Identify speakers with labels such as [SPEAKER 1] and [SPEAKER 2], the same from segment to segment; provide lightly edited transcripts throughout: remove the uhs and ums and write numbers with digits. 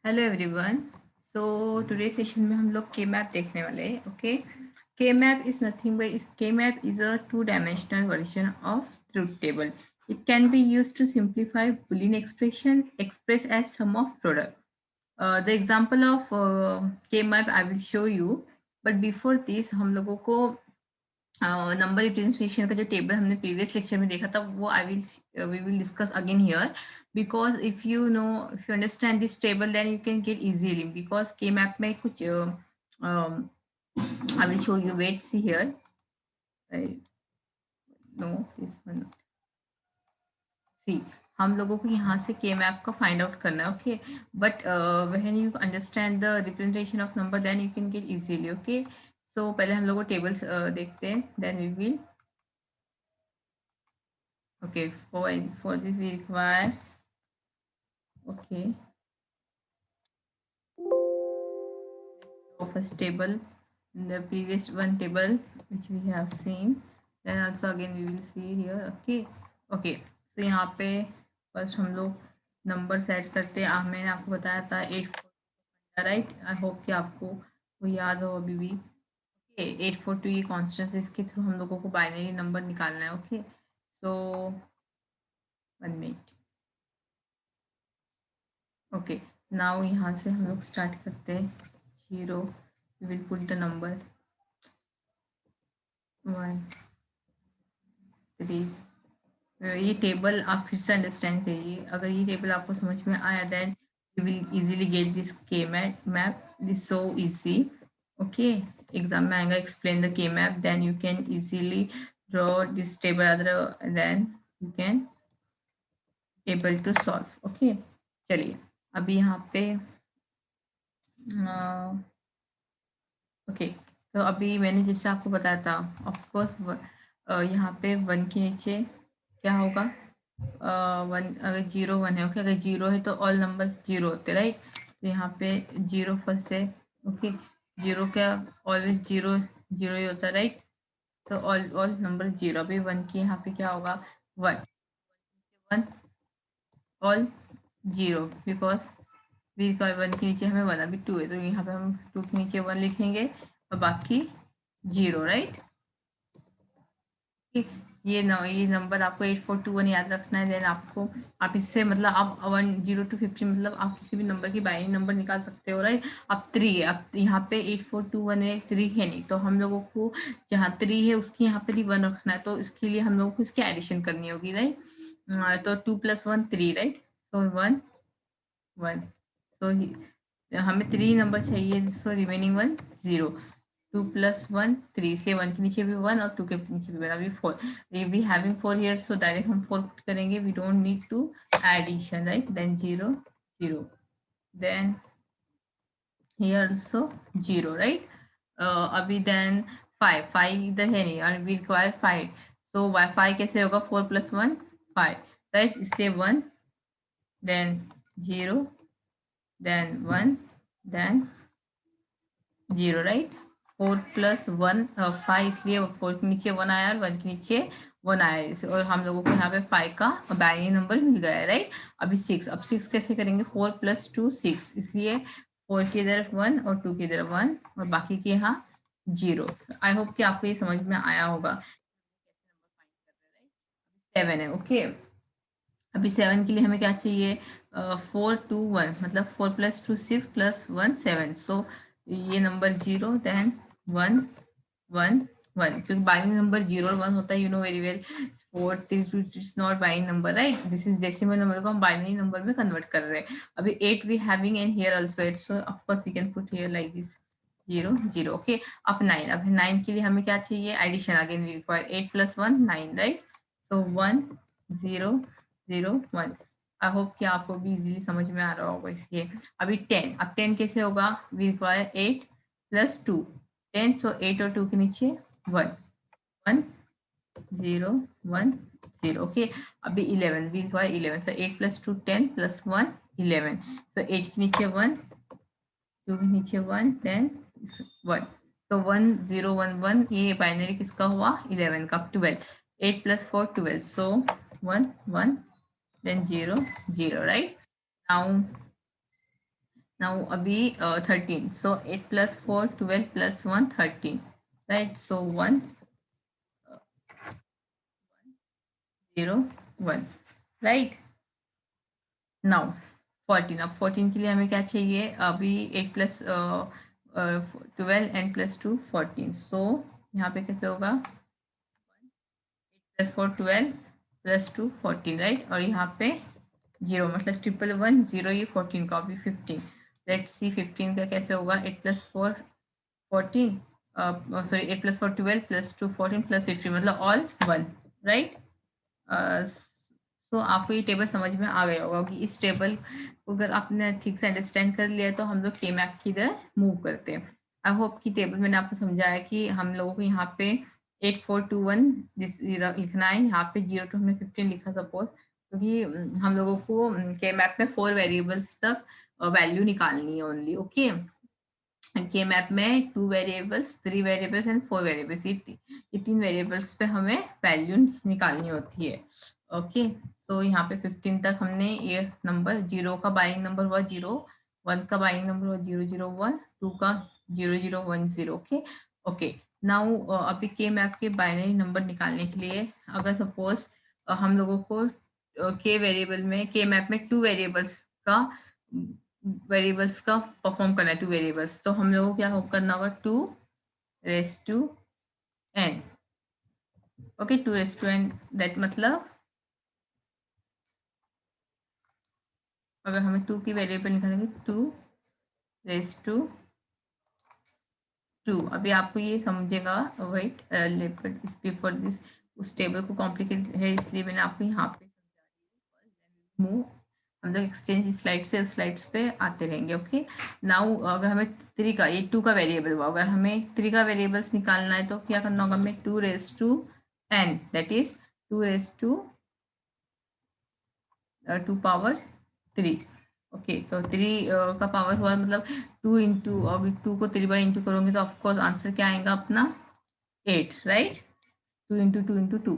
[SPEAKER 1] Hello everyone. So today session में हम लोग के मैप देखने वाले हैं। ओके, के मैप इज नथिंग बट के map is a two dimensional version of truth table. It can be used to simplify Boolean expression expressed as sum of product. The example of K map I will show you. But before this हम लोगों को number representation का जो table हमने previous lecture में देखा था वो we will discuss again here, because if you understand this table then you can get easily, because K map में कुछ I will show you, wait see here, no this one, see हम लोगों को यहाँ से के मैप का find out करना है. Okay, but when you understand the representation of number then you can get easily. Okay, so पहले हम लोग को टेबल्स देखते हैं, then we will. Okay, for this we require, okay, so first table, the previous one table which we have seen, then also again we will see here. Okay, okay, so यहाँ पे first हम लोग number set करते हैं. मैंने आपको बताया था 8 राइट. आई होप कि आपको वो याद हो अभी भी. ओके, 842 ये कॉन्स्टेंट है, इसके थ्रू हम लोगों को बाइनरी नंबर निकालना है. ओके, सो 1 मिनट. ओके, नाउ यहाँ से हम लोग स्टार्ट करते हैं. 0, we will put the number 1 3. ये टेबल आप फिर से अंडरस्टैंड करिए. अगर ये टेबल आपको समझ में आया then you will easily get this K map. This is so easy. Okay, exam में आएगा explain the K map, then you can easily draw this table other, then you can able to solve. Okay, चलिए अभी यहाँ पे okay, तो अभी मैंने जैसे आपको बताया था, ऑफ कोर्स यहाँ पे 1 के नीचे क्या होगा, 1 अगर 0 1 है. ओके, अगर 0 है तो ऑल नंबर 0 होते, राइट. तो यहाँ पे 0 फर्स्ट है. ओके, 0 क्या ऑलवेज 0 0 ही होता है, राइट. तो ऑल नंबर 0. अभी 1 की यहाँ पे क्या होगा, 1 1 ऑल 0, बिकॉज वी का 1 के नीचे हमें 1 अभी 2 है, तो यहाँ पे हम 2 के नीचे 1 लिखेंगे और बाकी 0, राइट. ये नंबर आपको 8421 याद रखना है. देन आपको आप इससे मतलब आप 1 0 to 50 मतलब आप किसी भी नंबर की बाइनरी नंबर निकाल सकते हो, राइट. अब 3 है, अब यहाँ पे 8421 है, 3 है नहीं, तो हम लोगों को जहाँ 3 है उसकी यहाँ पे 1 रखना है, तो इसके लिए हम लोगों को इसकी एडिशन करनी होगी, राइट. तो 2 + 1 3, राइट. सो 1 1, सो हमें 3 नंबर चाहिए, सो रिमेनिंग 1 0. 2 + 1 3, इसलिए 1 के नीचे भी 1 और 2 के नीचे भी 1. अभी 4, we having 4 here, so direct हम 4 पुट करेंगे. We don't need to addition, right. Then 0 0, then here also 0, right. अभी देन 5 इधर है नहीं और वी रिक्वायर 5, सो 5 कैसे होगा, 4 + 1 5, राइट. इसलिए 1, देन 0, देन 1, देन 0, राइट. 4 + 1 5, इसलिए 4 के नीचे 1 आया और 1 के नीचे 1 आया, और हम लोगों को यहाँ पे 5 का बाइनरी नंबर मिल गया है, राइट. अभी 6, अब 6 कैसे करेंगे, 4 + 2 6, इसलिए 4 की तरफ 1 और 2 की तरफ 1 और बाकी के यहाँ 0. आई होप कि आपको ये समझ में आया होगा. 7 है. ओके, अभी 7 के लिए हमें क्या चाहिए, 4 2 1, मतलब 4 + 2 6 + 1 7. सो ये नंबर 0, देन 1 1 1, क्योंकि बाइनरी नंबर 0 और 1 होता है, you know very well. 4 3 is not binary number, right. This is decimal number को हम बाइनरी नंबर में कन्वर्ट कर रहे हैं. अभी 8 we having and here also 8, so of course we can put here like this 0 0. Okay, अब 9. अब 9 के लिए हमें क्या चाहिए, addition. Again we require 8 + 1 9, right. So 1 0 0 1. I hope कि आपको भी इजीली समझ में आ रहा होगा. इसलिए अभी 10. अब 10 कैसे होगा, वी रिक्वायर 8 + 2 10, सो 8 और 2 के नीचे 1 1 0 1 0. ओके, अभी 11, वी रिक्वायर 11, सो 8 + 2 10 + 1 11, सो 8 के नीचे 1 2 के नीचे 1 10 1, तो 1 0 1 1, ये बाइनरी किसका हुआ, 11 का. 12 8 + 4 12, सो 1 1, then 0 0, right. Now नाउ अभी 13, सो 8 + 4 12 + 1 13, राइट? So 1 0 1, right? नाउ 14, अब 14 के लिए हमें क्या चाहिए? अभी 8 + 12 एंड +2 14, सो यहाँ पे कैसे होगा? 8 + 4 12 +2 14, राइट? और यहाँ पे 0 मतलब 111 0, ये 14 का, अभी 15। लेट्स सी 15 का कैसे होगा? 8 + 4 14, सॉरी 8 + 4 12 +2 14 +15, मतलब ऑल 1, राइट? तो आपको ये टेबल समझ में आ गया होगा कि इस टेबल को अगर आपने ठीक से अंडरस्टैंड कर लिया तो हम लोग के मैप की इधर मूव करते हैं। आई होप कि टेबल मैंने आपको समझाया कि हम लोगों को यहाँ पे 8421 लिखना है, यहाँ पे 0 to हमने 15 लिखा सपोज, क्योंकि हम लोगों को के मैप में 4 वेरिएबल्स तक वैल्यू निकालनी है ओनली, ओके? के मैप में 2 वेरिएबल्स, 3 वेरिएबल्स एंड 4 वेरिएबल्स, ये 3 वेरिएबल्स पे हमें वैल्यू निकालनी होती है, ओके? तो यहाँ पे 15 तक हमने ये नंबर, 0 का बाइंग नंबर हुआ 0, 1 का बाइंग नंबर हुआ 001, 2 का 0010, ओके? ओके, नाउ अभी के मैप के बाइनरी नंबर निकालने के लिए अगर सपोज हम लोगों को के वेरिएबल में, के मैप में 2 वेरिएबल्स का परफॉर्म करना है, 2 वेरिएबल्स, तो हम लोगों को क्या करना होगा? 2n, okay? 2n, दैट मतलब अगर हमें 2 की वेरिएबल निकालेंगे 2 अभी आपको ये समझेगा, वेट बिफोर दिस, उस टेबल को कॉम्प्लिकेटेड है इसलिए मैंने आपको यहाँ पे मूव, हम लोग एक्सचेंज स्लाइड से उस स्लाइड्स पे आते रहेंगे, ओके? नाउ अगर हमें 3 का, ये 2 का वेरिएबल हुआ, अगर हमें 3 का वेरिएबल्स निकालना है तो क्या करना होगा? हमें 2n, that is 2 power 3, okay? तो 3 का पावर हुआ मतलब 2 इंटू, अगर 2 को 3 बार इंटू करोगे तो ऑफकोर्स आंसर क्या आएगा अपना? 8, राइट? 2 into 2 into 2।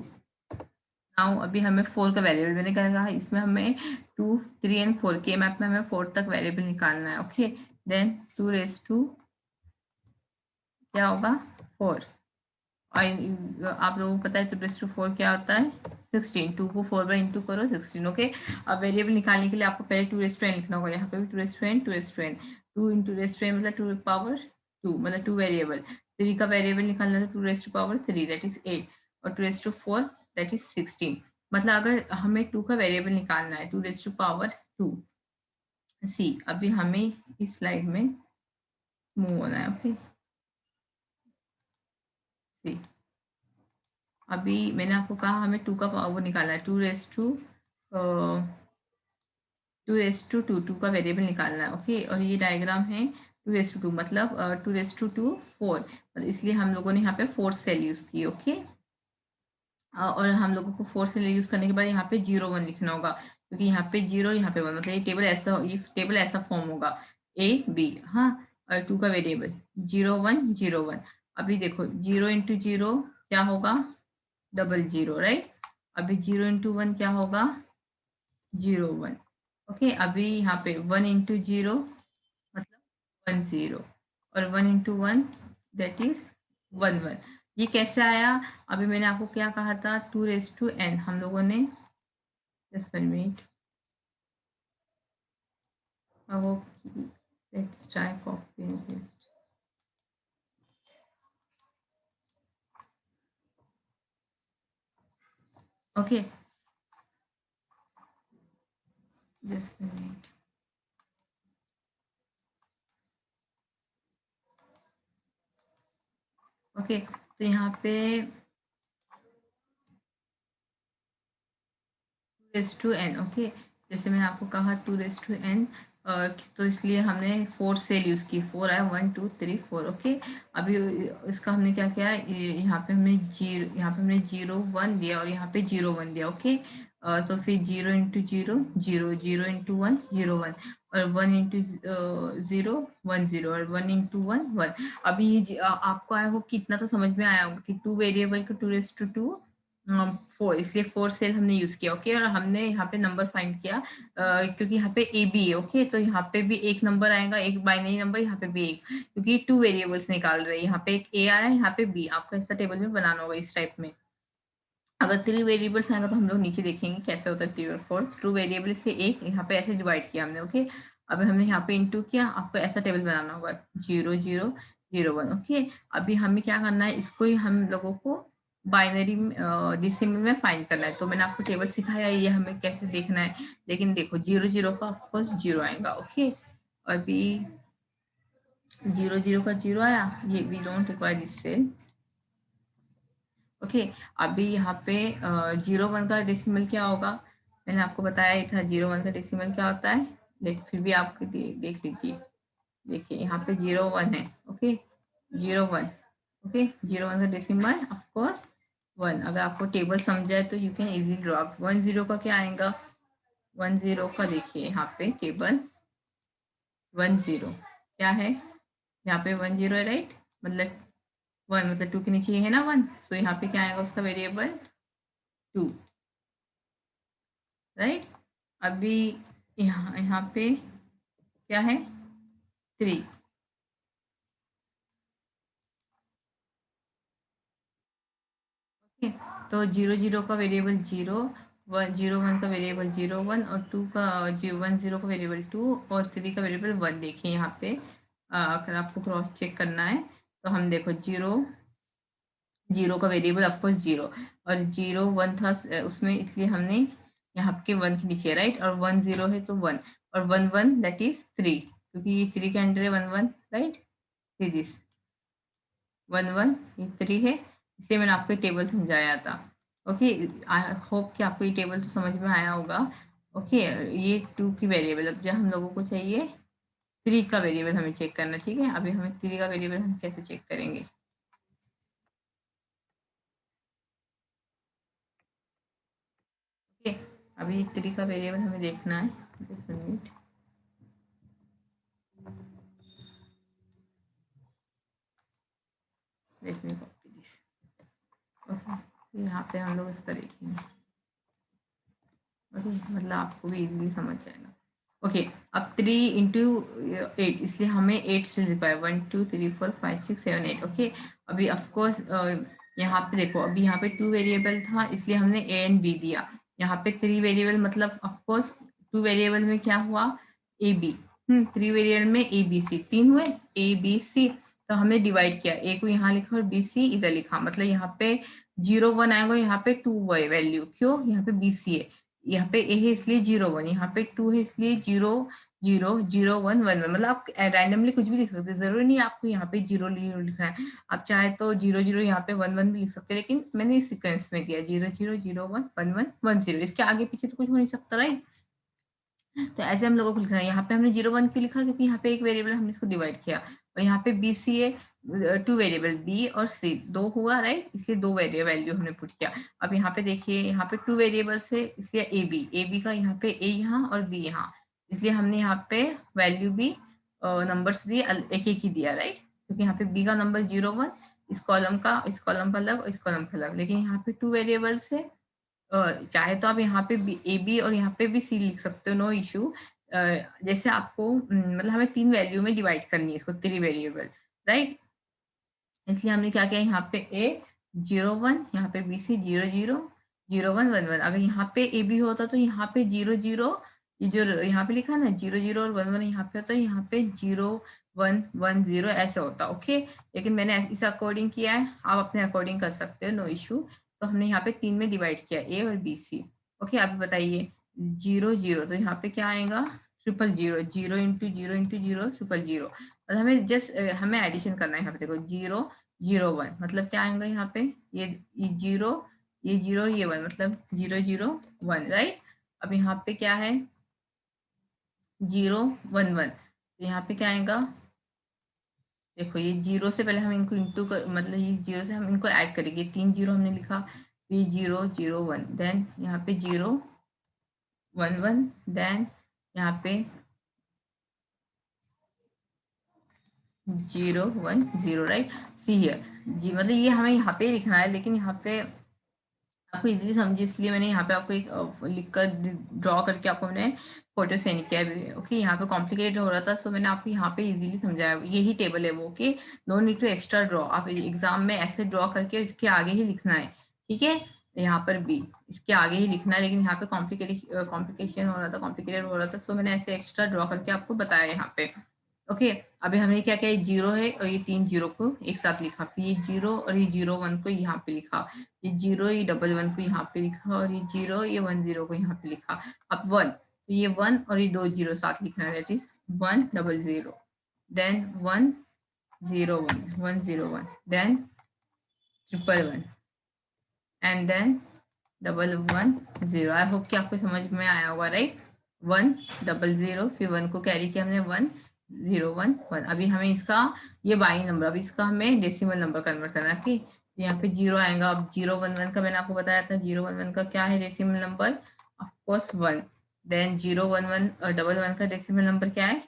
[SPEAKER 1] नाउ अभी हमें 4 का वेरिएबल मैंने क्या कहा, इसमें हमें 2 3 एंड 4 के मैप में हमें 4 तक वेरिएबल निकालना है, ओके? देन 2 क्या होगा? 4, और आप लोगों को पता है 2 4 क्या होता है? 16, 2 को 4 बार इंटू करो 16, ओके? अब वेरिएबल निकालने के लिए आपको पहले 2n लिखना होगा, यहाँ पे भी 2n 2n, 2 इंटू मतलब 2 पावर 2, मतलब 2 वेरिएबल, 3 का वेरिएबल निकालना है 2 पावर 3, दैट इज 8, और 2 4 दैट इज 16, मतलब अगर हमें 2 का वेरिएबल निकालना है 2 पावर 2, सी अभी हमें इस स्लाइड में मूव होना है, ओके? सी अभी मैंने आपको कहा हमें 2 का पावर निकालना है, 2 का वेरिएबल निकालना है, ओके? और ये डायग्राम है 2 मतलब 2 4, इसलिए हम लोगों ने यहाँ पे 4 सेल यूज की, ओके? और हम लोगों को 4 सेल यूज करने के बाद यहाँ पे 0 1 लिखना होगा, क्योंकि यहाँ पे 0 यहाँ पे 1, मतलब ये टेबल ऐसा फॉर्म होगा A B, हाँ? और 2 का वेरिएबल 0 1 0 1, अभी देखो 0 इंटू 0 क्या होगा? 00, राइट? अभी 0 इंटू 1 क्या होगा? 01, ओके? अभी यहाँ पे 1 इंटू 0 मतलब 10, और 1 इंटू 1 दैट इज 11, ये कैसे आया? अभी मैंने आपको क्या कहा था? 2n, हम लोगों ने, just 1 minute, let's try copy and paste, okay? Just 1 minute, okay? तो यहाँ पे 2n, ओके? जैसे मैंने आपको कहा 2n, तो इसलिए हमने 4 सेल यूज की, 4 आया, 1 2 3 4, ओके? अभी इसका हमने क्या किया, यहाँ पे हमने 0 1 दिया और यहाँ पे 0 1 दिया, ओके? तो फिर 0 इंटू 0 0, 0 इंटू 1 0 1, और 1 इंटू 0 1 0, और 1 इंटू 1 1। अभी आपको आया हो, कितना तो समझ में आया होगा कि 2 वेरिएबल का 2 4, इसलिए 4 सेल हमने यूज किया। ओके, और हमने यहाँ पे नंबर फाइंड किया क्योंकि यहाँ पे ए बी है। ओके, तो यहाँ पे भी एक नंबर आएगा, एक बाइनरी नंबर, यहाँ पे भी एक, क्योंकि 2 वेरिएबल्स निकाल रहे हैं। यहाँ पे एक ए आया, यहाँ पे बी। आपको ऐसा टेबल में बनाना होगा इस टाइप में। अगर 3 वेरिएबल्स आएगा तो हम लोग नीचे देखेंगे कैसे होता है 3 और 4। 2 वेरिएबल से एक, यहाँ पे ऐसे डिवाइड किया हमने। ओके, अब हमने यहाँ पे इंटू किया। आपको ऐसा टेबल बनाना होगा 0 0 0 1। ओके, अभी हमें क्या करना है, इसको ही हम लोगों को बाइनरी डेसिमल में फाइंड करना है। तो मैंने आपको टेबल सिखाया ये हमें कैसे देखना है। लेकिन देखो 0 0 का ऑफकोर्स 0 आएगा। ओके, अभी 0 0 का 0 आया, ये we don't require this cell. Okay, अभी यहाँ पे 0 1 का डेसिमल क्या होगा, मैंने आपको बताया ही था 0 1 का डेसिमल क्या होता है। फिर भी आप देख लीजिए। देखिए यहाँ पे 0 1 है। ओके, 0 1। ओके, 0 1 का डेसिमल ऑफ कोर्स 1। अगर आपको टेबल समझाए तो यू कैन इजीली ड्रॉ। 1 0 का क्या आएगा, 1 0 का देखिए यहाँ पे टेबल 1 0 क्या है, यहाँ पे 1 0 है राइट, मतलब 1 मतलब 2 के नीचे है ना 1, सो यहाँ पे क्या आएगा उसका वेरिएबल 2, राइट। अभी यहाँ पे क्या है 3। ओके, तो 0 0 का वेरिएबल 0, 1 0 1 का वेरिएबल 0 1, और 2 का 1 0 का वेरिएबल 2, और 3 का वेरिएबल 1। देखिए यहाँ पे अगर आपको क्रॉस चेक करना है तो हम देखो 0 0 का वेरिएबल ऑफकोर्स 0, और 0 1 था उसमें, इसलिए हमने यहाँ के 1 के नीचे राइट, और 1 0 है तो 1, और 1 1 दैट इज 3, क्योंकि ये 3 के अंडर है 1 1 राइट। सी दिस 1 1 ये 3 है, इसलिए मैंने आपको टेबल समझाया था। ओके, आई होप कि आपको ये टेबल तो समझ में आया होगा। ओके, ये 2 की वेरिएबल, अब जब हम लोगों को चाहिए 3 का वेरिएबल हमें चेक करना। ठीक है, अभी हमें 3 का वेरिएबल हम कैसे चेक करेंगे। ओके, अभी 3 का वेरिएबल हमें देखना है। Just 1 minute. Let me copy this. Okay, यहाँ पे हम लोग इसका देखेंगे। ओके, मतलब आपको भी इजीली समझ जाएगा। ओके, अब 3 इंटू 8, इसलिए हमें 8 से लिखा है 1 2 3 4 5 6 7 8। ओके, अभी ऑफकोर्स यहाँ पे देखो, अभी यहाँ पे 2 वेरिएबल था इसलिए हमने ए एंड बी दिया। यहाँ पे 3 वेरिएबल मतलब ऑफकोर्स 2 वेरिएबल में क्या हुआ, ए बी। 3 वेरिएबल में ए बी सी, 3 हुए ए बी सी, तो हमने डिवाइड किया, ए को यहाँ लिखा और बी सी इधर लिखा, मतलब यहाँ पे 0 1 आएगा, यहाँ पे 2 वैल्यू, क्यों, यहाँ पे बी सी है, यहाँ पे ए है इसलिए 0 1, यहाँ पे 2 है इसलिए 0 0 0 1 1 1। मतलब आप रैंडमली कुछ भी लिख सकते हैं, जरूरी नहीं आपको यहाँ पे 0 0 लिखना है। आप चाहे तो 0 0 यहाँ पे 1 1 भी लिख सकते हैं, लेकिन मैंने इस सीक्वेंस में किया 0 0 0 1 1 1 1 0। इसके आगे पीछे तो कुछ हो नहीं सकता राइट। तो ऐसे हम लोगों को लिखना है। यहाँ पे हमने 0 1 क्यों लिखा, क्योंकि यहाँ पे एक वेरिएबल हमने इसको डिवाइड किया, और यहाँ पे बी सी है, 2 वेरिएबल बी और सी 2 हुआ राइट, इसलिए 2 वैल्यू हमने पुट किया। अब यहाँ पे देखिए, यहाँ पे 2 वेरिएबल्स है इसलिए ए बी का यहाँ पे ए यहाँ और बी यहाँ, इसलिए हमने यहाँ पे वैल्यू भी नंबर्स भी एक एक ही दिया राइट, क्योंकि यहाँ पे बी का नंबर 0 1, इस कॉलम का अलग और इस कॉलम का अलग, लेकिन यहाँ पे 2 वेरिएबल्स है। चाहे तो आप यहाँ पे ए बी और यहाँ पे भी सी लिख सकते हो, नो इशू। जैसे आपको मतलब हमें 3 वैल्यू में डिवाइड करनी है इसको, 3 वेरिएबल राइट, इसलिए हमने क्या किया, यहाँ पे ए 0 1, यहाँ पे बी सी 0 0 0 1 1 1। अगर यहाँ पे ए बी होता तो यहाँ पे 0 0, ये जो यहाँ पे लिखा ना 0 0 और 1 1 यहाँ पे होता है, यहाँ पे 0 1 1 0 ऐसे होता। ओके, लेकिन मैंने इस अकॉर्डिंग किया है, आप अपने अकॉर्डिंग कर सकते हो, नो इशू। तो हमने यहाँ पे 3 में डिवाइड किया, ए और बी सी। ओके, आप बताइए 0 0, तो यहाँ पे क्या आएगा, 0 0 0 इंटू 0 इंटू 0 0 और हमें जस्ट हमें एडिशन करना है। यहाँ पे देखो 0 0 1, मतलब क्या आएगा यहाँ पे, ये 0 ये 0 ये 1, मतलब 0 0 1 राइट। अब यहाँ पे क्या है 0 1 1, तो यहाँ पे क्या आएगा, देखो ये 0 से पहले हम इनको इंटू कर, मतलब ये 0 से हम इनको ऐड करेंगे, 3 0 हमने लिखा, ये 0 0 1, देन यहाँ पे 0 1 1, देन यहाँ पे 0 1 0 राइट। सी हियर जी, मतलब ये हमें यहाँ पे लिखना है, लेकिन यहाँ पे आपको इजीली समझे इसलिए मैंने यहाँ पे आपको एक लिख कर ड्रॉ करके आपको मैंने फोटो सेंड किया है। ओके, यहाँ पे कॉम्प्लिकेटेड हो रहा था, सो मैंने आपको यहाँ पे इजीली समझाया। यही टेबल है वो। Okay, no need to extra draw. आप एग्जाम में ऐसे ड्रॉ करके इसके आगे ही लिखना है, ठीक है। यहाँ पर भी इसके आगे ही लिखना है, लेकिन यहाँ पे कॉम्प्लिकेशन हो रहा था, कॉम्प्लिकेटेड हो रहा था, सो मैंने ऐसे एक्स्ट्रा ड्रॉ करके आपको बताया यहाँ पे। ओके, अभी हमने क्या किया, ये जीरो है और ये 3 जीरो को एक साथ लिखा, फिर ये जीरो और ये 01 को यहाँ पे लिखा, ये जीरो ये 11 को यहाँ पे लिखा, और ये जीरो ये 10 को यहाँ पे लिखा। अब 1, तो ये 1 और ये 2 जीरो साथ लिखना है, that is 100, then 101 101, then 111 and then 110। I hope कि आपको समझ में आया होगा, राइट। 100, फिर 1 को कैरी किया हमने, 1011। अभी हमें इसका ये बाई नंबर, अभी इसका हमें डेसिमल नंबर कन्वर्ट करना है, ठीक। तो यहाँ पे जीरो आएगा। अब 011 का मैंने आपको बताया था, 011 का क्या है डेसिमल नंबर, ऑफकोर्स 1। देन 011 का डेसिमल नंबर क्या है,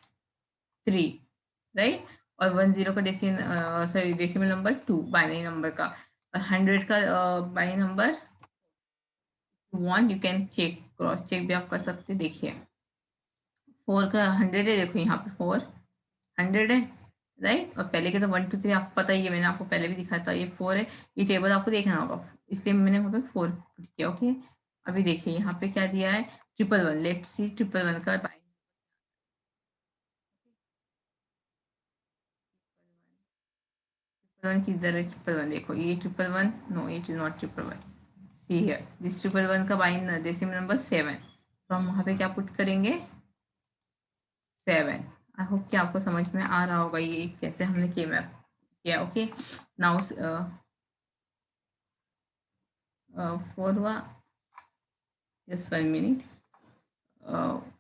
[SPEAKER 1] 3, राइट। और 10 का डेसिमल नंबर 2 बाइनरी नंबर का। और 100 का binary number want you can check, cross check भी आप कर सकते, देखिए 4 का 100 है, देखो यहाँ पे 400 है, राइट। और पहले के तो 1 2 3 आपको पता ही है, मैंने आपको पहले भी दिखाया था, ये 4 है। ये टेबल आपको देखना होगा, इसलिए मैंने वहाँ पे 4 पुट किया। ओके, अभी देखिए यहाँ पे क्या दिया है, 111। लेट्स सी 111 का बाई किधर है, 111 देखो, ये 111, no it is not 111। See here, this 111 का बाई डेसिमल नंबर 7, तो हम वहाँ पे क्या पुट करेंगे, 7। आई होप कि आपको समझ में आ रहा होगा ये कैसे हमने के मैप किया। ओके, नाउ 4 हुआ, जस्ट 1 मिनट।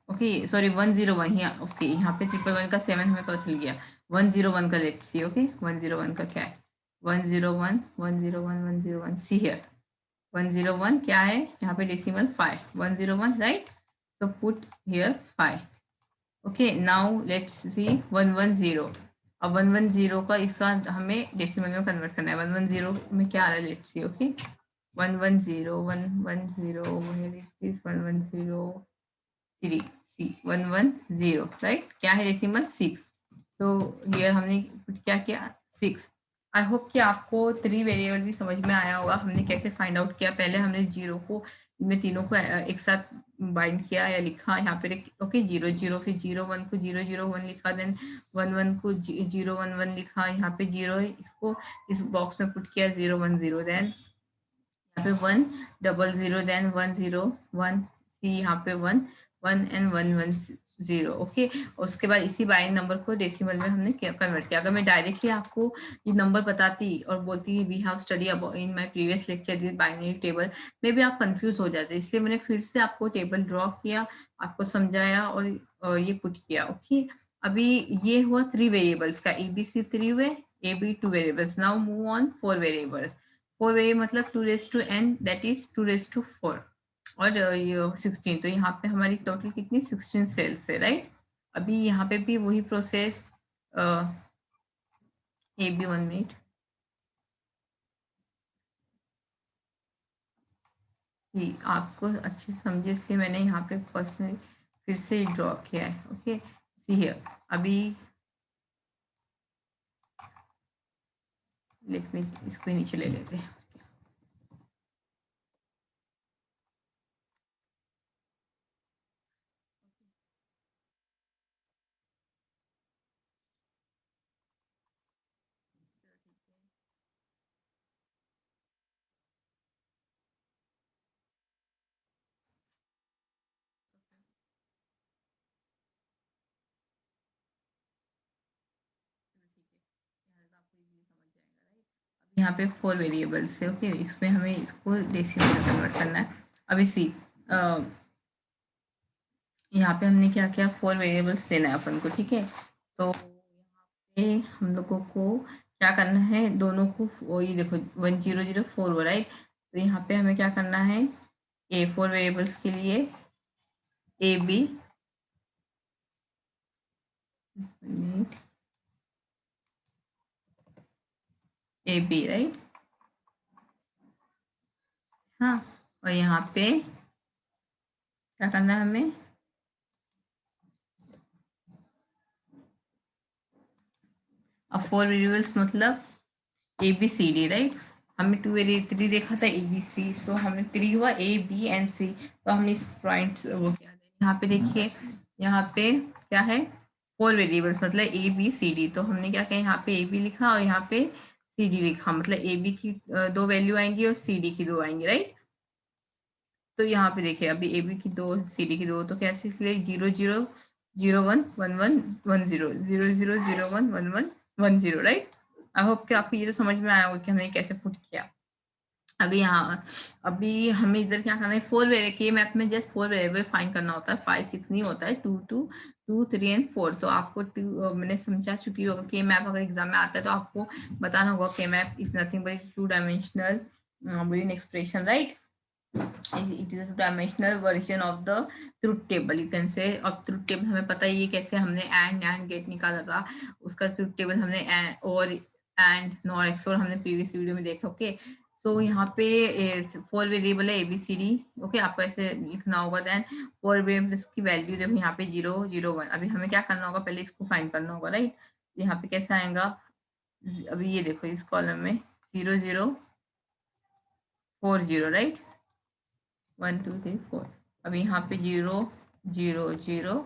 [SPEAKER 1] ओके सॉरी, 101 ही। ओके, यहाँ पे 111 का 7 हमें पता चल गया। 101 का लेट्स सी। ओके, 101 का क्या है, 101 101 101, सी हियर। 101 क्या है, यहाँ पे decimal 5, 101, right. so put here 5। Okay, now let's see 110। अब 110 का इसका हमें डेसिमल में कन्वर्ट करना है। 110 में क्या आ रहा है, let's see. Okay, 110 110, where is this 110, 3 see 110, right. क्या है डेसिमल, 6। तो हियर हमने क्या किया, 6। आई होप कि आपको 3 वेरिएबल भी समझ में आया होगा, हमने कैसे फाइंड आउट किया। पहले हमने जीरो को, इनमें तीनों को एक साथ बाइंड किया या लिखा यहाँ पे। ओके, 0 0, फिर 01 को 0 0 1 लिखा, देन 11 को 0 1 1 लिखा, यहाँ पे 0 है, इसको इस बॉक्स में पुट किया 0 1 0, देन यहाँ पे 100, देन 101, सी यहाँ पे 1 1 एंड 110। ओके, और उसके बाद इसी बाइनरी नंबर को डेसिमल में हमने कन्वर्ट किया। अगर मैं डायरेक्टली आपको ये नंबर बताती और बोलती we have study about in my previous lecture this binary table, में भी आप कंफ्यूज हो जाते, इसलिए मैंने फिर से आपको टेबल ड्रॉ किया, आपको समझाया और ये पुट किया। ओके, अभी ये हुआ 3 वेरिएबल्स का, ABC 3 हुए, AB 2 variables. Now move on 4 variables. 4 variable मतलब 2 raise to n, that is 2 raise to 4, और ये 16। तो यहाँ पे हमारी टोटल कितनी, 16 सेल्स है, राइट। अभी यहाँ पे भी वही प्रोसेस, ए बी 1 मिनट, जी आपको अच्छे से समझे इसलिए मैंने यहाँ पे पर्सनली फिर से ड्रॉ किया है। ओके, सी हियर, अभी लेट मी इसको नीचे ले लेते हैं। यहाँ पे 4 वेरिएबल्स है। ओके, इसमें हमें इसको डेसिमल में कन्वर्ट करना है। अभी सी, यहाँ पे हमने क्या किया, 4 वेरिएबल्स लेना है अपन को, ठीक है। तो यहाँ पे हम लोगों को क्या करना है, दोनों को, ये देखो 1004 हो, राइट। तो यहाँ पे हमें क्या करना है, ए 4 वेरिएबल्स के लिए A B, A B, right. हाँ, और यहाँ पे क्या करना है हमें, अब 4 वेरिएबल्स मतलब A B C D, right. हमने 2 3 देखा था ए बी सी, सो हमने 3 हुआ ए बी एंड सी, तो हमने इस पॉइंट्स वो किया। यहाँ पे देखिए, यहाँ पे क्या है, 4 वेरिएबल्स मतलब ए बी सी डी, तो हमने क्या किया, यहाँ पे ए बी लिखा और यहाँ पे सी डी लिखा, मतलब ए बी की 2 वैल्यू आएंगी और सी डी की 2 आएंगी, राइट। तो यहाँ पे देखिए, अभी ए बी की 2 सी डी की 2, तो कैसे, इसलिए 0 0 0 1 1 1 1 0 0 0 0 1 1 1 1 0, राइट। आई होप कि आपको ये तो समझ में आया होगा कि हमने कैसे पुट किया। अभी यहाँ, अभी हमें इधर क्या करना है, 4 वेरिएबल के मैप में जस्ट 4 वेरिएबल फाइंड करना होता है, 5 6 नहीं होता है, 2 2 2 3 एंड 4। तो आपको मैंने समझा चुकी होगा कि मैप अगर एग्जाम में आता है तो आपको बताना होगा कि map is nothing but 2 dimensional Boolean expression, right. It is a two-dimensional version of the truth table, you can say। अब ट्रूथ टेबल हमें पता ही है कैसे हमने एंड गेट निकाला था, उसका ट्रूथ टेबल हमने और एंड नॉर एक्सोर हमने प्रीवियस वीडियो में देखा, ओके। सो यहाँ पे 4 वेरिएबल है ABCD, ओके, आपको ऐसे लिखना होगा। देन 4 वेरिएबल्स की वैल्यू देखो, यहाँ पे 0 0 1। अभी हमें क्या करना होगा, पहले इसको फाइंड करना होगा, राइट। यहाँ पे कैसा आएगा, अभी ये देखो, इस कॉलम में 0 0 4 0, राइट, 1 2 3 4। अब यहाँ पे 0 0 0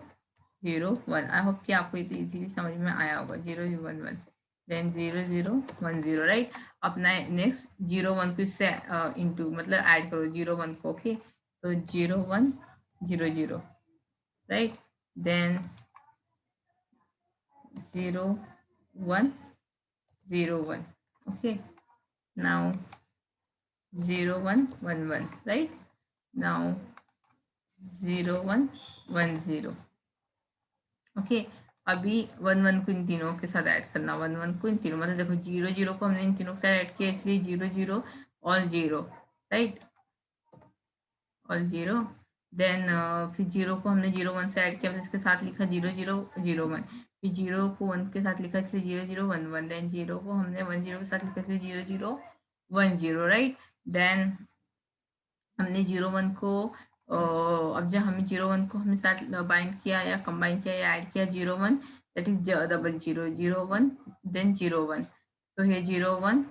[SPEAKER 1] 0 1। आई होप कि आपको ये तो इजीली समझ में आया होगा, 0 1 1 देन 0 0 1 0, राइट। अपना नेक्स्ट 0 1 को इससे इंटू मतलब ऐड करो 0 1 को, ओके। तो 0 1 0 0, right. Then 0 1 0 1, okay। Now 0 1 1 1, right। Now 0 1 1 0, okay. अभी 1 1 को इन तीनों के साथ ऐड करना, 1 1 को इन तीनों, मतलब देखो 0 0 को हमने इन तीनों के साथ ऐड किया, इसलिए 0 0 ऑल 0, राइट, ऑल 0। देन फिर 0 को हमने 0 1 से ऐड किया, इसके साथ लिखा 0 0 0 1। फिर 0 को 1 के साथ लिखा, इसलिए 0 0 1 1। देन 0 को हमने 1 0 के साथ लिखा, इसलिए 0 0 1 0, राइट। देन हमने 0 1 को अब जब हमने 0 1 को हमने साथ बाइंड किया या कंबाइन किया या ऐड किया, 0 1 दैट इज डबल 0 0 1 देन 0 1, तो ये 0 1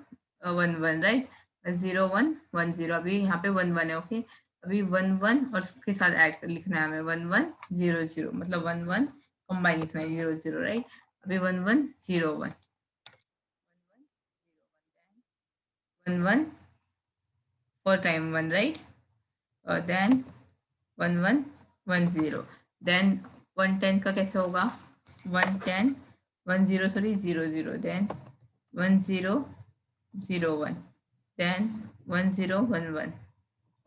[SPEAKER 1] 1 1, राइट। 0 1 1 0, अभी यहाँ पे 1 1 है, ओके। अभी 1 1 और उसके साथ ऐड कर लिखना है हमें 1 1 0 0, मतलब 1 1 कंबाइन लिखना है 0 0, राइट। अभी 1 1 0 1 1 1 4 टाइम 1, राइट। और देन 1 1 1 0। देन 1 10 का कैसे होगा, 1 10 1 0 sorry 0 0, then 1 0 0 1, then 1 0 1 1,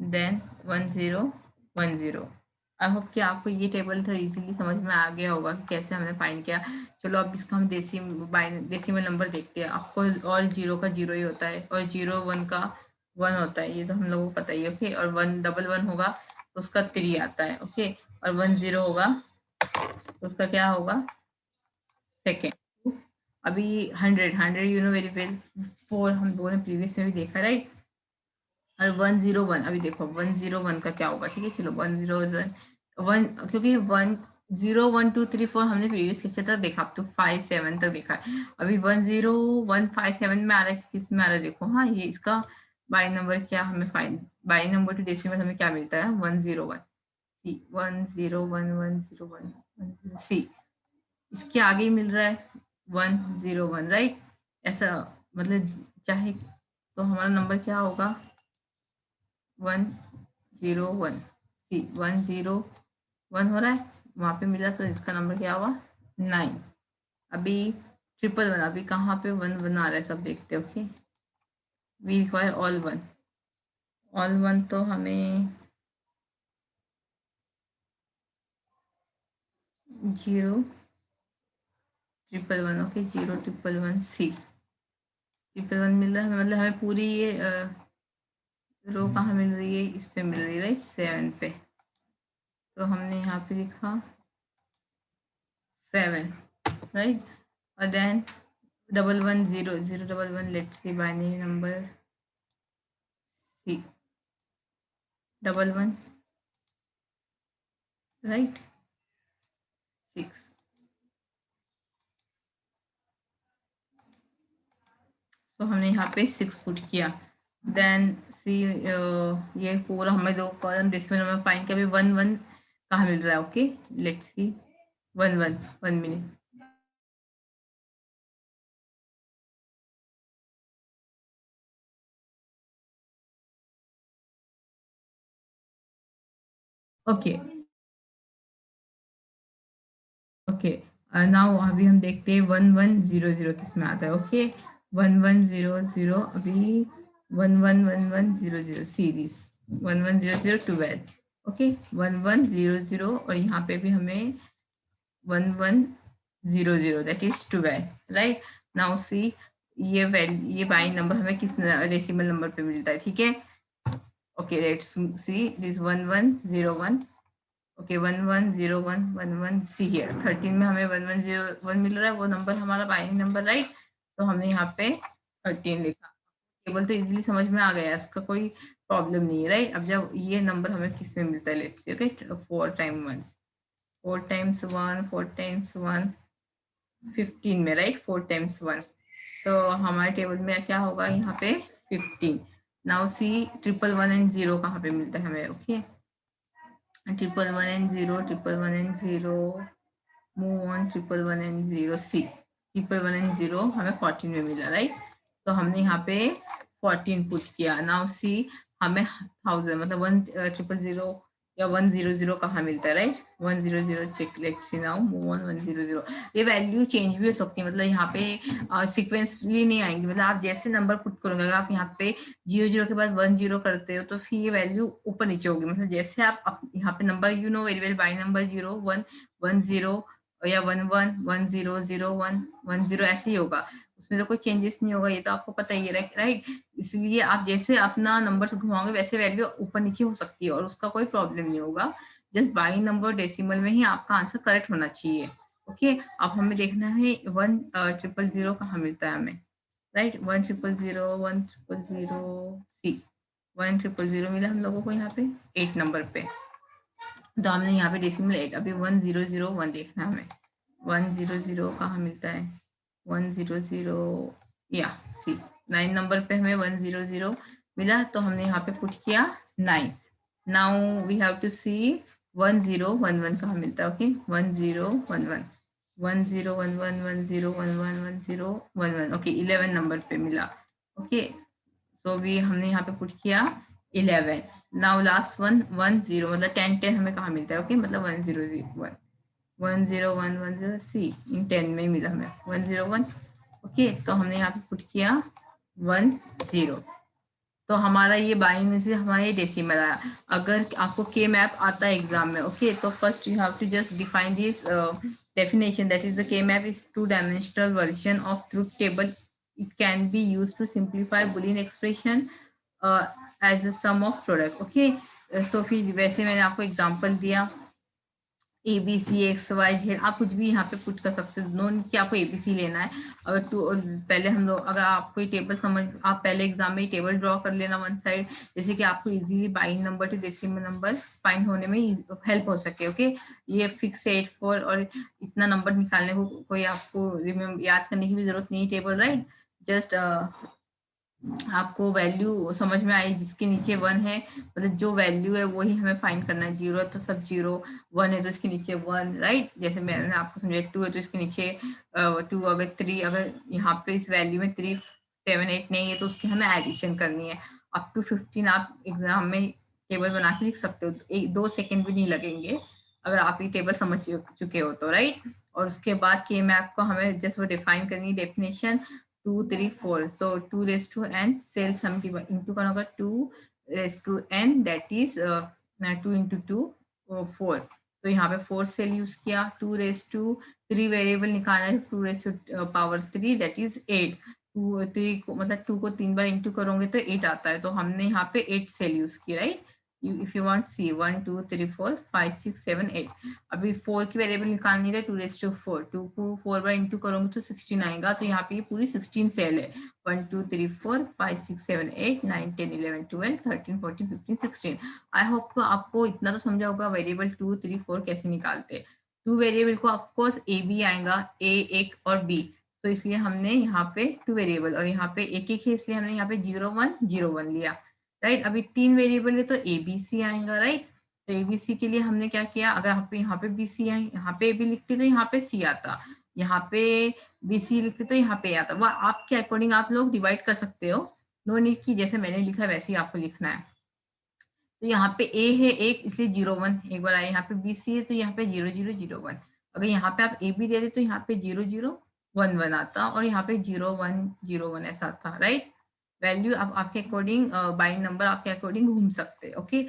[SPEAKER 1] then 1 0 1 0। I hope कि आपको ये टेबल तो इजीली समझ में आ गया होगा कि कैसे हमने फाइंड किया। चलो अब इसका हम डेसिमल नंबर देखते हैं। आपको ऑल 0 का 0 ही होता है और 0 1 का 1 होता है, ये तो हम लोगों को पता ही है, ओके। और 1 डबल 1 होगा तो उसका 3 आता है, ओके। और 1 0 होगा तो उसका क्या होगा, सेकेंड। अभी 100 यू नो वेरी वेल, 4 हम लोगों ने प्रीवियस में भी देखा, राइट। और 1 0 1, अभी देखो 1 0 1 का क्या होगा, ठीक है। चलो 1 0 1, क्योंकि 1 0 1 2 3 4 हमने प्रीवियस लेक्चर तक देखा, अप टू 5 7 तक देखा है। अभी 1 0 1 5 7 में आ रहा है, किस में आ रहा है देखो, हाँ, ये इसका बाई नंबर क्या हमें find, by number two decimal हमें क्या मिलता है, 1 0 1 सी, 1 0 1 1 0 1 सी, इसके आगे ही मिल रहा है 1 0 1, राइट। ऐसा मतलब चाहे तो हमारा नंबर क्या होगा, 1 0 1 सी, 1 0 1 हो रहा है, वहां पे मिला, तो इसका नंबर क्या हुआ, 9। अभी 1 1 अभी कहाँ पे 1 1 आ रहा है, सब देखते हैं, okay. We require all 1, all 1 तो हमें 0 1 1 ओके, 0 1 1 सी, 1 1 मिल रहा है हमें, मतलब हमें पूरी ये रो कहाँ मिल रही है, इस पे मिल रही है, राइट, 7 पे। तो हमने यहाँ पे लिखा 7, राइट। और then 1 1 0 0 1 1, let's see binary number see, 11 right 6। तो हमने यहाँ पे 6 पुट किया। देन सी ये पूरा हमें दो कॉलम डेसिमल नंबर फाइंड किया। अभी 1 1 कहाँ मिल रहा है? Okay let's see 1 1 1 minute. Okay okay now अभी हम देखते हैं 1 1 0 0 किस में आता है। ओके 1 1 0 0 अभी 1 1 1 1 0 0 सीरीज 1 1 0 0 12। ओके 1 1 0 0 और यहाँ पे भी हमें 1 1 0 0 that is 12 right. Now see ये बाइंग नंबर हमें किस डेसिमल नंबर पे मिलता है? ठीक है okay let's see this 1 1 0 1। Okay 1 1 0 1 1 1 see here 13 में हमें 1 1 0 1 मिल रहा है, वो नंबर हमारा बाइनरी नंबर राइट। तो हमने यहाँ पे 13 लिखा। टेबल तो इजीली समझ में आ गया, इसका कोई प्रॉब्लम नहीं है राइट। अब जब ये नंबर हमें किस में मिलता है let's see. Okay 4 time 1 4 times 1 4 times 1 15 में राइट 4 टाइम्स 1। तो हमारे टेबल में क्या होगा यहाँ पे 15। नाउ सी 111 एंड 0 कहाँ पे मिलता है हमें? Okay 111 and 0 111 and 0 move on 111 and 0 see 111 and 0 हमें 14 में मिला राइट। तो हमने यहाँ पे 14 पुट किया। नाउ सी हमें 1000 मतलब 1 0 0 या 100 कहाँ मिलता है right 100 check let's see now move on 100। ये वैल्यू चेंज भी हो सकती है, मतलब यहाँ पे सीक्वेंसली नहीं आएंगी, मतलब आप जैसे नंबर पुट करोगे अगर आप यहाँ पे 0 0 के बाद 1 0 करते हो तो फिर ये वैल्यू ऊपर नीचे होगी, मतलब जैसे आप यहाँ पे number you know very well by number 0 1 1 0 या 1 1 1 0 0 1 1 0 ऐसे ही होगा, उसमें तो कोई चेंजेस नहीं होगा, ये तो आपको पता ही है राइट। इसलिए आप जैसे अपना नंबर्स घुमाओगे वैसे वैल्यू ऊपर नीचे हो सकती है और उसका कोई प्रॉब्लम नहीं होगा। जस्ट बाई नंबर डेसिमल में ही आपका आंसर करेक्ट होना चाहिए। ओके अब हमें देखना है 1 0 0 कहाँ मिलता है हमें राइट 1 0 0 सी 1 0 0 मिला हम लोगों को यहाँ पे 8 नंबर पे। तो हमने यहाँ पे डेसिमल 8 अभी 1 0 0 1 देखना है हमें 1 0 0 कहाँ मिलता है 1 0 0 या सी 9 नंबर पे हमें 1 0 0 मिला, तो हमने यहाँ पे पुट किया 9। Now we have to see 1 0 1 1 कहाँ मिलता है। ओके 1 0 1 1 1 0 1 1 1 0 1 1 1 0 1 1 ओके 11 नंबर पे मिला। ओके सो भी हमने यहाँ पे पुट किया 11। नाउ लास्ट 1 1 0 मतलब 10 10 हमें कहाँ मिलता है? ओके मतलब 1 0 1 1 0 1 1 0 सी इन 10 में मिला हमें 1 0 1। ओके तो हमने यहाँ पे पुट किया 1 0। तो हमारा ये बाइनरी से हमारा ये डेसिमल आया। अगर आपको के मैप आता है एग्जाम में ओके तो first you have to just define this definition, that is the k map is two dimensional version of truth table. It can be used to simplify boolean expression as a sum of product. okay so फिर वैसे मैंने आपको example दिया ABCXYZ आप कुछ भी यहाँ पे पुट कर सकते हो, नो कि आपको ABC लेना है। अगर टू पहले हम लोग अगर आपको टेबल समझ आप पहले एग्जाम में टेबल ड्रॉ कर लेना वन साइड, जैसे कि आपको easily buying number two decimal number find होने में हेल्प हो सके। ओके ये फिक्स 8 4 और इतना नंबर निकालने को कोई आपको याद करने की भी जरूरत नहीं टेबल राइट। जस्ट आपको वैल्यू समझ में आई जिसके नीचे 1 है, मतलब जो वैल्यू है वही हमें फाइंड करना है। 0 है तो सब 0, 1 है तो इसके नीचे 1 राइट। जैसे मैंने आपको समझाया 2 है तो इसके नीचे 2, अगर 3 अगर यहाँ पे इस वैल्यू में 3 7 8 नहीं है तो उसकी हमें एडिशन करनी है। अप टू 15 आप एग्जाम में टेबल बना के लिख सकते हो, 1-2 सेकेंड भी नहीं लगेंगे अगर आप ये टेबल समझ चुके हो तो राइट। और उसके बाद के मैप को हमें जस्ट वो डिफाइन करनी है definition 2 3 4 so 2 raised to n cells हम इंटू करना होगा 2 raised to n that is 2 into 2 4। तो यहाँ पे 4 सेल यूज किया। 2 raised to 3 वेरिएबल निकालना है 2 raised to power 3 that is 8। 2 3 को मतलब 2 को 3 बार इंटू करोगे तो 8 आता है, तो हमने यहाँ पे 8 सेल यूज किया right. If you want see 1 2 3 4 5 6 7 8। अभी 4 की वेरिएबल निकालनी है 2 4 2 को 4 बाय इंटू करोगे तो 16 आएगा। तो यहाँ पे ये पूरी 16 सेल है। 1 2 3 4 5 6 7 8 9 10 11 12 13 14 15 16। आई होप को आपको इतना तो समझा होगा वेरिएबल 2 3 4 कैसे निकालते। टू वेरिएबल को ऑफकोर्स ए बी आएगा, ए एक और बी। तो इसलिए हमने यहाँ पे टू वेरिएबल और यहाँ पे एक एक है, इसलिए हमने यहाँ पे 0 1 0 1 लिया। राइट, अभी 3 वेरिएबल है तो ए बी सी आएगा। राइट, तो ए बी सी के लिए हमने क्या किया, अगर आप यहाँ पे बी सी आए, यहाँ पे ए बी लिखते तो यहाँ पे सी आता, यहाँ पे बी सी लिखते तो यहाँ पे आता। वह आपके अकॉर्डिंग आप लोग डिवाइड कर सकते हो। नो नीड की जैसे मैंने लिखा है वैसे ही आपको लिखना है। तो यहाँ पे ए है एक, इसलिए 0 1 एक बार आया। यहाँ पे बी सी है तो यहाँ पे 0 0 0 1। अगर यहाँ पे आप ए बी दे दे तो यहाँ पे 0 0 1 1 आता और यहाँ पे 0 1 0 1 ऐसा आता। राइट, वैल्यू आप आपके अकॉर्डिंग बाइंग नंबर आपके अकॉर्डिंग घूम सकते हैं। ओके,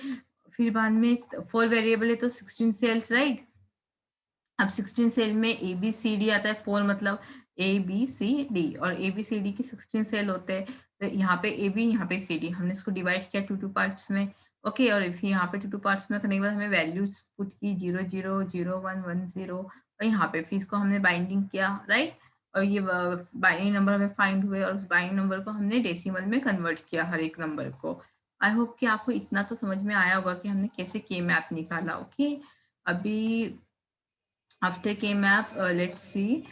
[SPEAKER 1] फिर बाद में 4 वेरिएबल है तो 16 सेल्स। राइट, अब 16 सेल में ए बी सी डी आता है। 4 मतलब ए बी सी डी, और ए बी सी डी की 16 सेल होते हैं। तो यहाँ पे ए बी, यहाँ पे सी डी, हमने इसको डिवाइड किया टू पार्ट्स में। ओके, और फिर यहाँ पे टू पार्ट्स में करने के बाद हमें वैल्यूज पुट की 0 0 0 1 1 0, और यहाँ पे फिर इसको हमने बाइंडिंग किया। राइट, और ये बाइंडिंग नंबर हमें फाइंड हुए और उस बाइंडिंग नंबर को हमने डेसिमल में कन्वर्ट किया हर एक नंबर को। आई होप कि आपको इतना तो समझ में आया होगा कि हमने कैसे के मैप निकाला। ओके, अभी after K-map, let's see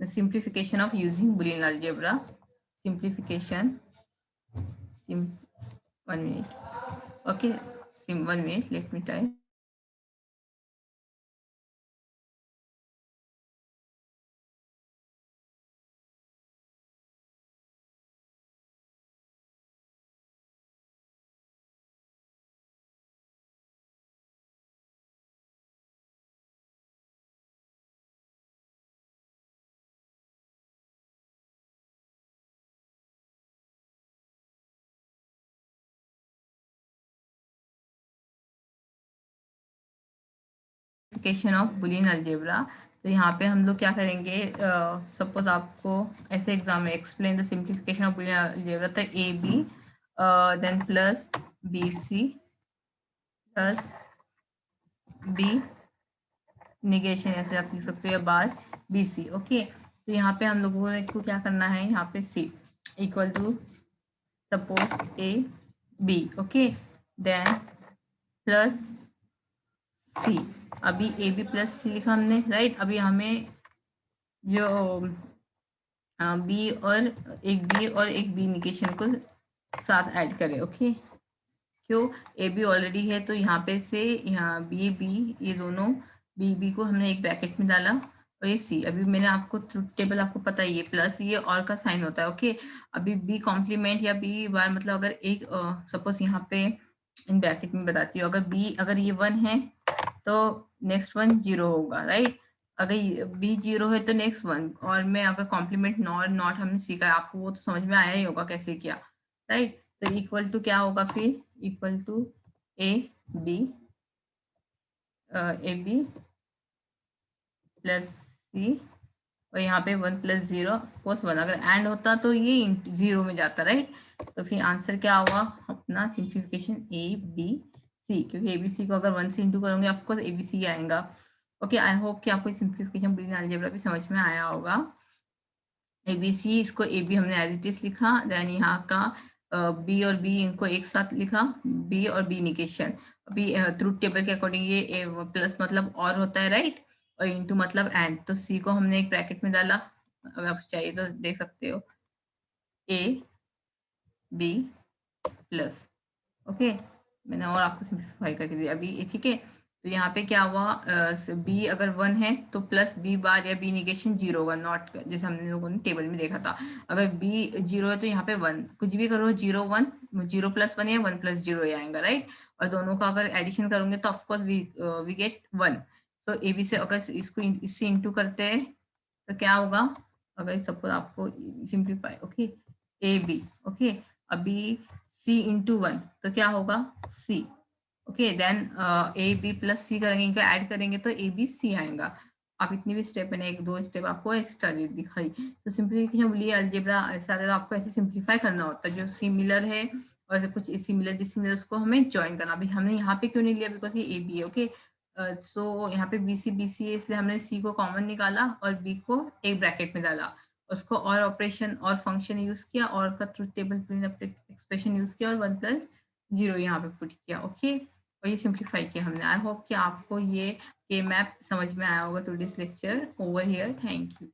[SPEAKER 1] simplification of using Boolean algebra. Simplification. 1 minute. Okay, 1 minute. Let me type. Simplification of Boolean algebra. तो यहाँ पे हम लोग क्या करेंगे, सपोज आपको ऐसे एग्जाम में explain the simplification of Boolean algebra, तो A B then plus B C plus B negation ऐसे आप लिख सकते हो, या बार बी सी। ओके, तो यहाँ पे हम लोगों को क्या करना है, यहाँ पे C equal to suppose A B. Okay, then plus C. अभी ए बी प्लस सी लिखा हमने। राइट, अभी हमें जो बी और एक बी निगेशन को साथ ऐड करें। ओके, क्यों, ए बी ऑलरेडी है तो यहाँ पे से यहाँ बी बी, ये दोनों बी बी को हमने एक ब्रैकेट में डाला, और ये सी। अभी मैंने आपको ट्रुथ टेबल आपको पता ही है, प्लस ये और का साइन होता है। ओके, अभी बी कॉम्प्लीमेंट या बी बार मतलब अगर एक सपोज यहाँ पे इन ब्रैकेट में बताती हूँ, अगर ये 1 है तो नेक्स्ट 1 0 होगा। राइट, अगर बी 0 है तो नेक्स्ट 1, और मैं अगर कॉम्प्लीमेंट नॉट हमने सीखा है, आपको वो तो समझ में आया ही होगा कैसे किया। राइट, तो इक्वल टू क्या होगा फिर, equal to A B plus C, और यहाँ पे 1 प्लस 0 ऑफकोर्स 1। अगर एंड होता तो ये 0 में जाता। राइट, तो फिर आंसर क्या हुआ अपना, सिंप्लीफिकेशन ए बी सी, क्योंकि ए बी सी को अगर 1 से इंटू करोगे ऑफकोर्स ए बी सी आएगा। ओके, आई होप कि आपको सिंप्लीफिकेशन बुलियन अलजेब्रा भी समझ में आया होगा। ए बी सी, इसको ए बी हमने एज इट इज लिखा, देन यहाँ का बी और बी इनको एक साथ लिखा, बी और बी निगेशन। अभी ट्रुथ टेबल के अकॉर्डिंग ये प्लस मतलब और होता है। राइट, और इंटू मतलब एंड, तो सी को हमने एक ब्रैकेट में डाला। अगर आप चाहिए तो देख सकते हो, ए बी प्लस। ओके, मैंने और आपको सिंप्लीफाई करके दिया अभी, ठीक है। तो यहाँ पे क्या हुआ, बी अगर 1 है तो प्लस बी बार या बी निगेशन 0 होगा, नॉट जैसे हमने लोगों ने टेबल में देखा था। अगर बी 0 है तो यहाँ पे 1, कुछ भी करो 0 1, 0 प्लस 1 या 1 प्लस 0 आएगा। राइट, और दोनों का अगर एडिशन करोगे तो ऑफकोर्स वी गेट 1। तो ए बी से अगर इसको इससे इंटू करते हैं तो क्या होगा, अगर सपोज आपको simplify, okay, A B. Okay, अभी सी इंटू 1 तो क्या होगा C. Okay, then A B plus C करेंगे, इनको ऐड करेंगे तो ए बी सी आएगा। आप इतनी भी स्टेप है, एक दो स्टेप आपको एक्स्ट्रा दिखाई। तो सिंप्लीफिकेशन बुलियन अलजेब्रा ऐसा आपको ऐसे सिंप्लीफाई करना होता है, जो सिमिलर है और कुछ सिमिलर डिसिमिलर उसको हमें जॉइन करना। अभी हमने यहाँ पे क्यों नहीं लिया, बिकॉज ये ए बी है। ओके, सो यहाँ पे बी सी है, इसलिए हमने सी को कॉमन निकाला और बी को एक ब्रैकेट में डाला, उसको और ऑपरेशन और फंक्शन यूज किया और का ट्रुथ टेबल एक्सप्रेशन यूज किया और 1+0 यहाँ पे पुट किया। ओके, और ये सिंप्लीफाई किया हमने। आई होप कि आपको ये के मैप समझ में आया होगा। Today's lecture over here, thank you.